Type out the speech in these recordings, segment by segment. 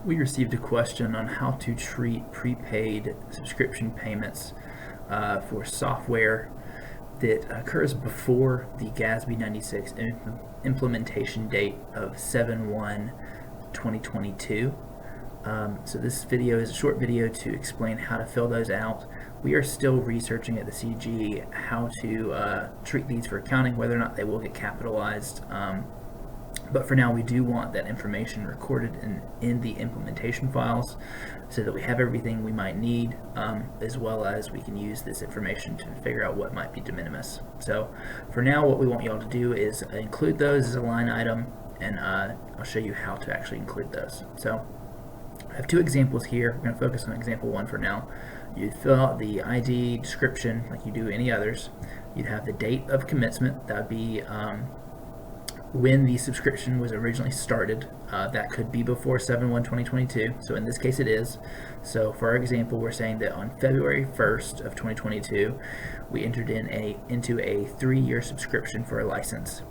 We received a question on how to treat prepaid subscription payments for software that occurs before the GASB 96 implementation date of 7/1/2022. So this video is a short video to explain how to fill those out. We are still researching at the CG how to treat these for accounting, whether or not they will get capitalized. But for now, we do want that information recorded in the implementation files so that we have everything we might need, as well as we can use this information to figure out what might be de minimis. So for now, what we want y'all to do is include those as a line item, and I'll show you how to actually include those. So I have two examples here. We're going to focus on example one for now. You'd fill out the ID description like you do any others. You'd have the date of commencement. That would be when the subscription was originally started. That could be before 7/1/2022, so in this case it is. So for our example, we're saying that on February 1st of 2022 we entered into a 3-year subscription for a license,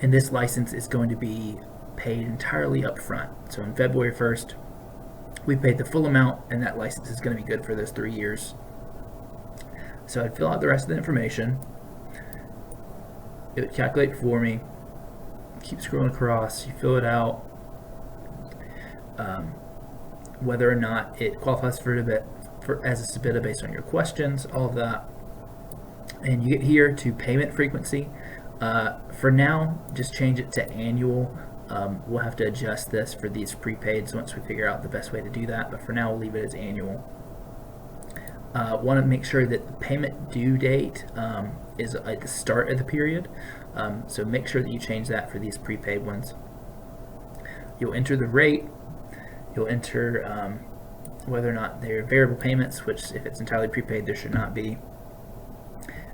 and this license is going to be paid entirely up front. So on February 1st we paid the full amount, and that license is going to be good for those 3 years. So I'd fill out the rest of the information. It would calculate for me. Keep scrolling across, you fill it out, whether or not it qualifies as a SBITA based on your questions, all of that. And you get here to payment frequency. For now, just change it to annual. We'll have to adjust this for these prepaids once we figure out the best way to do that, but for now we'll leave it as annual. Want to make sure that the payment due date is at the start of the period, so make sure that you change that for these prepaid ones. You'll enter the rate. You'll enter whether or not they're variable payments, which if it's entirely prepaid there should not be.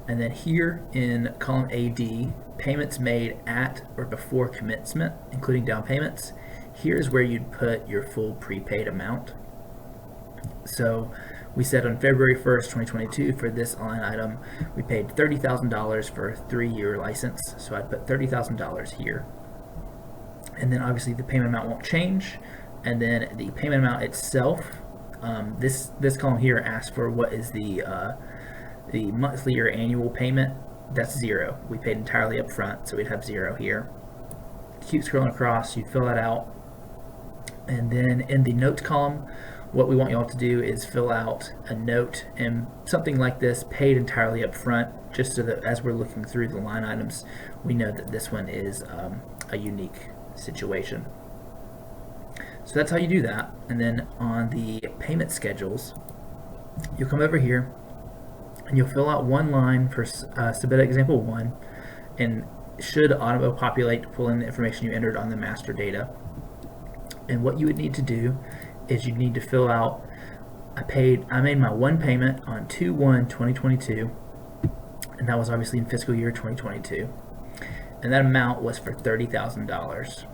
And then here in column AD, payments made at or before commencement, including down payments, here's where you'd put your full prepaid amount. So we said on February 1st, 2022, for this line item, we paid $30,000 for a 3-year license. So I'd put $30,000 here. And then obviously the payment amount won't change. And then the payment amount itself, this column here asks for what is the monthly or annual payment. That's 0. We paid entirely up front, so we'd have 0 here. Keep scrolling across, you fill that out. And then in the notes column, what we want you all to do is fill out a note and something like this, paid entirely up front, just so that as we're looking through the line items, we know that this one is a unique situation. So that's how you do that. And then on the payment schedules, you'll come over here and you'll fill out one line for SBITA example 1, and should auto-populate to pull in the information you entered on the master data. And what you would need to do is you need to fill out, I made my one payment on 2/1/2022, and that was obviously in fiscal year 2022, and that amount was for $30,000.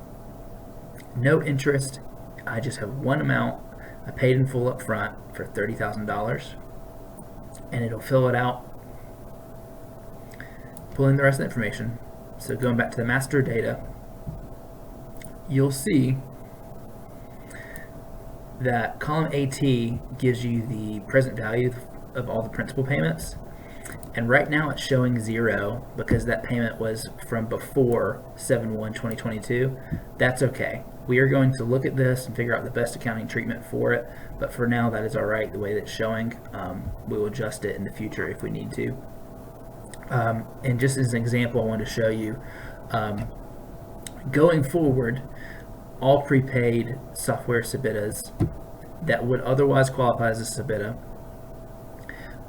No interest. I just have one amount I paid in full up front for $30,000, and it'll fill it out, pull in the rest of the information. So going back to the master data, you'll see that column AT gives you the present value of all the principal payments, and right now it's showing 0 because that payment was from before 7/1/2022. That's okay. We are going to look at this and figure out the best accounting treatment for it, but for now that is alright the way that it's showing. We will adjust it in the future if we need to. And just as an example, I wanted to show you, going forward, all prepaid software SBITAs that would otherwise qualify as a SBITA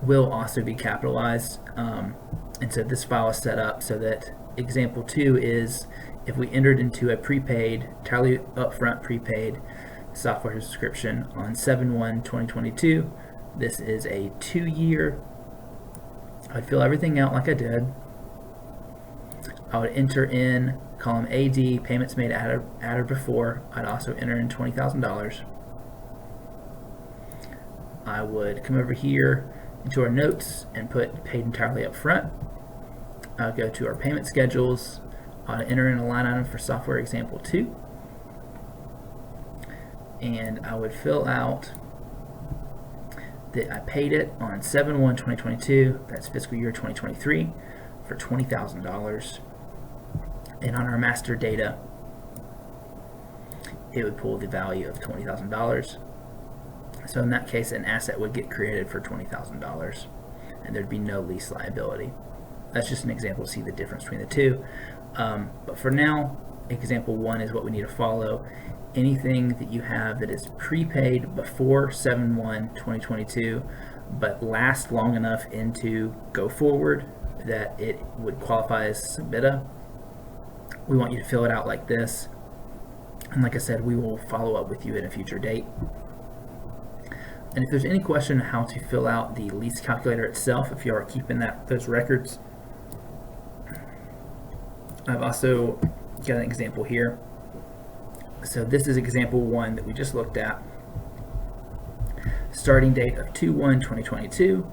will also be capitalized. And so this file is set up so that example 2 is if we entered into a prepaid, entirely upfront prepaid software subscription on 7/1/2022, this is a 2-year. I'd fill everything out like I did. I would enter in column AD, payments made at or before. I'd also enter in $20,000. I would come over here into our notes and put paid entirely up front. I'll go to our payment schedules. I'll enter in a line item for software example 2. and I would fill out that I paid it on 7/1/2022, that's fiscal year 2023, for $20,000. And on our master data, it would pull the value of $20,000. So in that case, an asset would get created for $20,000, and there'd be no lease liability. That's just an example to see the difference between the two. But for now, example 1 is what we need to follow. Anything that you have that is prepaid before 7/1/2022, but lasts long enough into go forward that it would qualify as SBITA, we want you to fill it out like this. And like I said, we will follow up with you at a future date. And if there's any question on how to fill out the lease calculator itself, if you are keeping those records, I've also got an example here. So this is example 1 that we just looked at. Starting date of 2/1/2022,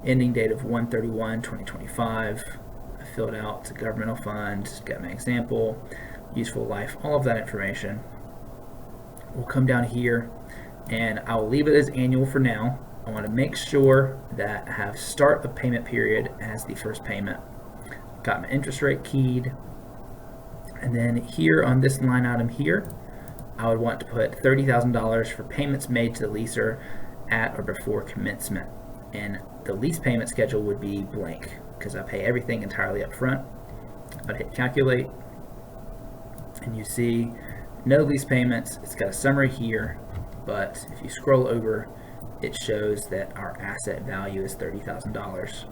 ending date of 1/31/2025. I filled out the governmental fund, got my example, useful life, all of that information. We'll come down here and I'll leave it as annual for now. I want to make sure that I have start of payment period as the first payment. Got my interest rate keyed. And then here on this line item here, I would want to put $30,000 for payments made to the leaser at or before commencement. And the lease payment schedule would be blank because I pay everything entirely up front. I'd hit calculate, and you see no lease payments. It's got a summary here, but if you scroll over, it shows that our asset value is $30,000.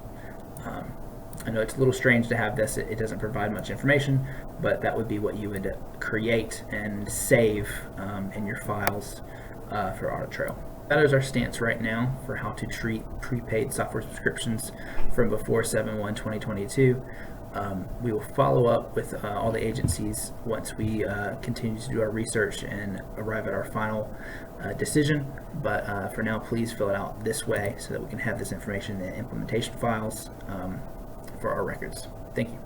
I know it's a little strange to have this, it doesn't provide much information, but that would be what you would create and save in your files for Audit Trail. That is our stance right now for how to treat prepaid software subscriptions from before 7/1/2022. We will follow up with all the agencies once we continue to do our research and arrive at our final decision. But for now, please fill it out this way so that we can have this information in the implementation files for our records. Thank you.